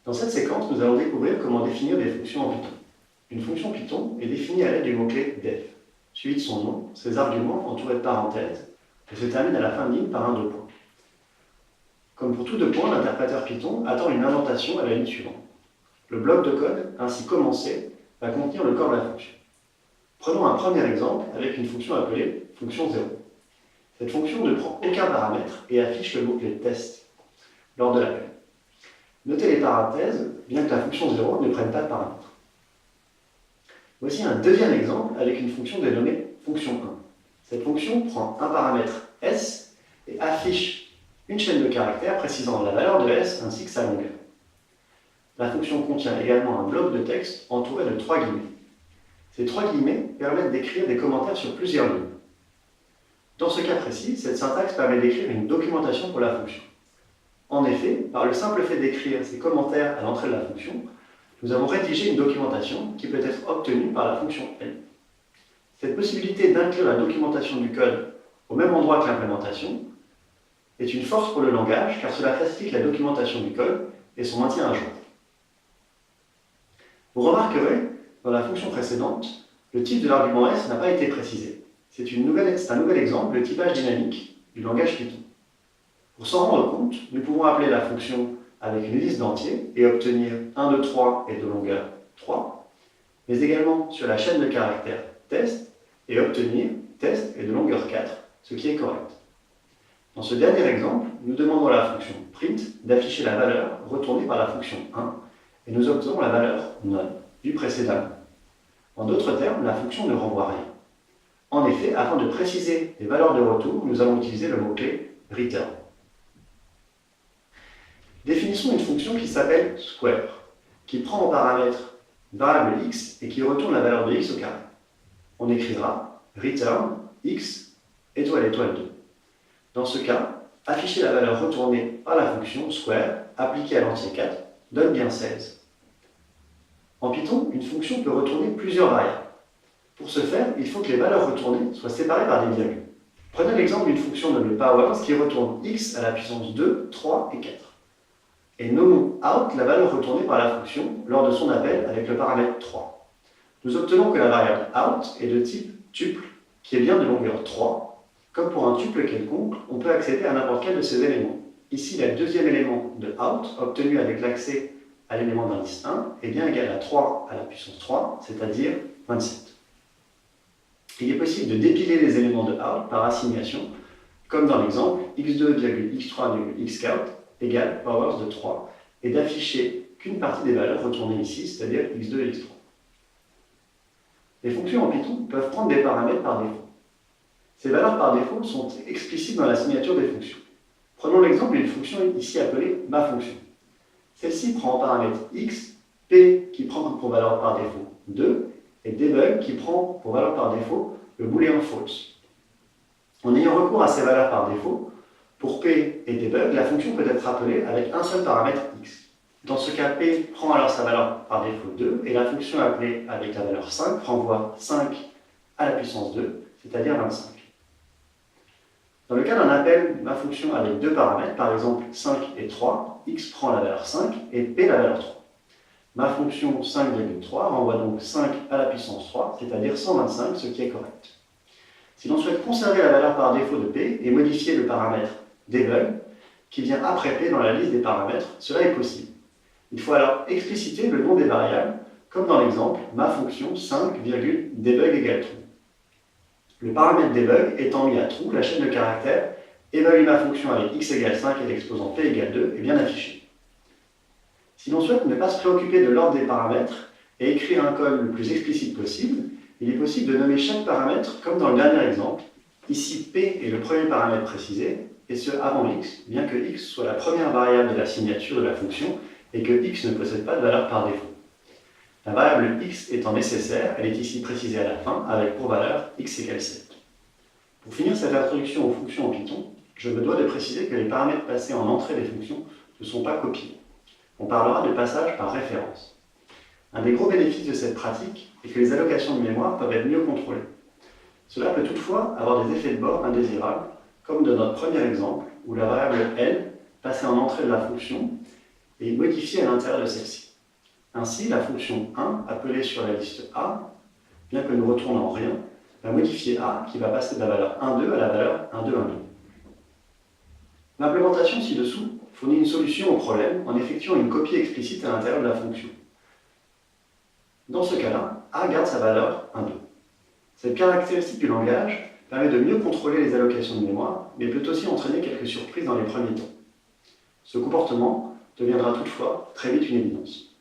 Dans cette séquence, nous allons découvrir comment définir des fonctions en Python. Une fonction Python est définie à l'aide du mot-clé def, suivi de son nom, ses arguments entourés de parenthèses, et se termine à la fin de ligne par un 2 points. Comme pour tout 2 points, l'interpréteur Python attend une indentation à la ligne suivante. Le bloc de code, ainsi commencé, va contenir le corps de la fonction. Prenons un premier exemple avec une fonction appelée fonction 0. Cette fonction ne prend aucun paramètre et affiche le mot-clé test lors de l'appel. Notez les parenthèses, bien que la fonction 0 ne prenne pas de paramètres. Voici un deuxième exemple avec une fonction dénommée fonction 1. Cette fonction prend un paramètre s et affiche une chaîne de caractères précisant la valeur de s ainsi que sa longueur. La fonction contient également un bloc de texte entouré de 3 guillemets. Ces 3 guillemets permettent d'écrire des commentaires sur plusieurs lignes. Dans ce cas précis, cette syntaxe permet d'écrire une documentation pour la fonction. En effet, par le simple fait d'écrire ces commentaires à l'entrée de la fonction, nous avons rédigé une documentation qui peut être obtenue par la fonction L. Cette possibilité d'inclure la documentation du code au même endroit que l'implémentation est une force pour le langage car cela facilite la documentation du code et son maintien à jour. Vous remarquerez, dans la fonction précédente, le type de l'argument S n'a pas été précisé. C'est un nouvel exemple de typage dynamique du langage Python. Pour s'en rendre compte, nous pouvons appeler la fonction avec une liste d'entiers et obtenir 1 de 3 et de longueur 3, mais également sur la chaîne de caractères test et obtenir test et de longueur 4, ce qui est correct. Dans ce dernier exemple, nous demandons à la fonction print d'afficher la valeur retournée par la fonction 1 et nous obtenons la valeur none du précédemment. En d'autres termes, la fonction ne renvoie rien. En effet, afin de préciser les valeurs de retour, nous allons utiliser le mot-clé return. Définissons une fonction qui s'appelle square, qui prend en paramètre une variable x et qui retourne la valeur de x au carré. On écrira return x étoile étoile 2. Dans ce cas, afficher la valeur retournée par la fonction square appliquée à l'entier 4 donne bien 16. En Python, une fonction peut retourner plusieurs variables. Pour ce faire, il faut que les valeurs retournées soient séparées par des virgules. Prenons l'exemple d'une fonction nommée powers qui retourne x à la puissance 2, 3 et 4. Et nommons out la valeur retournée par la fonction lors de son appel avec le paramètre 3. Nous obtenons que la variable out est de type tuple, qui est bien de longueur 3. Comme pour un tuple quelconque, on peut accéder à n'importe quel de ces éléments. Ici, le deuxième élément de out, obtenu avec l'accès à l'élément d'indice 1, est bien égal à 3 à la puissance 3, c'est-à-dire 27. Il est possible de dépiler les éléments de out par assignation, comme dans l'exemple x2,x3,xCount égale powers de 3, et d'afficher qu'une partie des valeurs retournées ici, c'est-à-dire x2 et x3. Les fonctions en Python peuvent prendre des paramètres par défaut. Ces valeurs par défaut sont explicites dans la signature des fonctions. Prenons l'exemple d'une fonction ici appelée maFonction. Celle-ci prend en paramètre x, p qui prend pour valeur par défaut 2, et debug qui prend pour valeur par défaut le booléen false. En ayant recours à ces valeurs par défaut, pour p et debug, la fonction peut être appelée avec un seul paramètre x. Dans ce cas, p prend alors sa valeur par défaut 2, et la fonction appelée avec la valeur 5 renvoie 5 à la puissance 2, c'est-à-dire 25. Dans le cas d'un appel maFonction avec deux paramètres, par exemple 5 et 3, x prend la valeur 5 et p la valeur 3. maFonction 5,3 renvoie donc 5 à la puissance 3, c'est-à-dire 125, ce qui est correct. Si l'on souhaite conserver la valeur par défaut de p et modifier le paramètre debug, qui vient après p dans la liste des paramètres, cela est possible. Il faut alors expliciter le nom des variables, comme dans l'exemple maFonction 5,debug égale true. Le paramètre debug étant mis à true, la chaîne de caractères évalue maFonction avec x égale 5 et l'exposant p égale 2 est bien affichée. Si l'on souhaite ne pas se préoccuper de l'ordre des paramètres et écrire un code le plus explicite possible, il est possible de nommer chaque paramètre comme dans le dernier exemple. Ici, p est le premier paramètre précisé, et ce avant x, bien que x soit la première variable de la signature de la fonction et que x ne possède pas de valeur par défaut. La variable x étant nécessaire, elle est ici précisée à la fin avec pour valeur x égale 7. Pour finir cette introduction aux fonctions en Python, je me dois de préciser que les paramètres passés en entrée des fonctions ne sont pas copiés. On parlera de passage par référence. Un des gros bénéfices de cette pratique est que les allocations de mémoire peuvent être mieux contrôlées. Cela peut toutefois avoir des effets de bord indésirables, comme dans notre premier exemple, où la variable L, passée en entrée de la fonction, et modifier à l'intérieur de celle-ci. Ainsi, la fonction 1, appelée sur la liste A, bien que ne retournant rien, va modifier A, qui va passer de la valeur 1,2 à la valeur 1,2, 1,2. L'implémentation ci-dessous fournit une solution au problème en effectuant une copie explicite à l'intérieur de la fonction. Dans ce cas-là, A garde sa valeur 1,2. Cette caractéristique du langage permet de mieux contrôler les allocations de mémoire, mais peut aussi entraîner quelques surprises dans les premiers temps. Ce comportement deviendra toutefois très vite une évidence.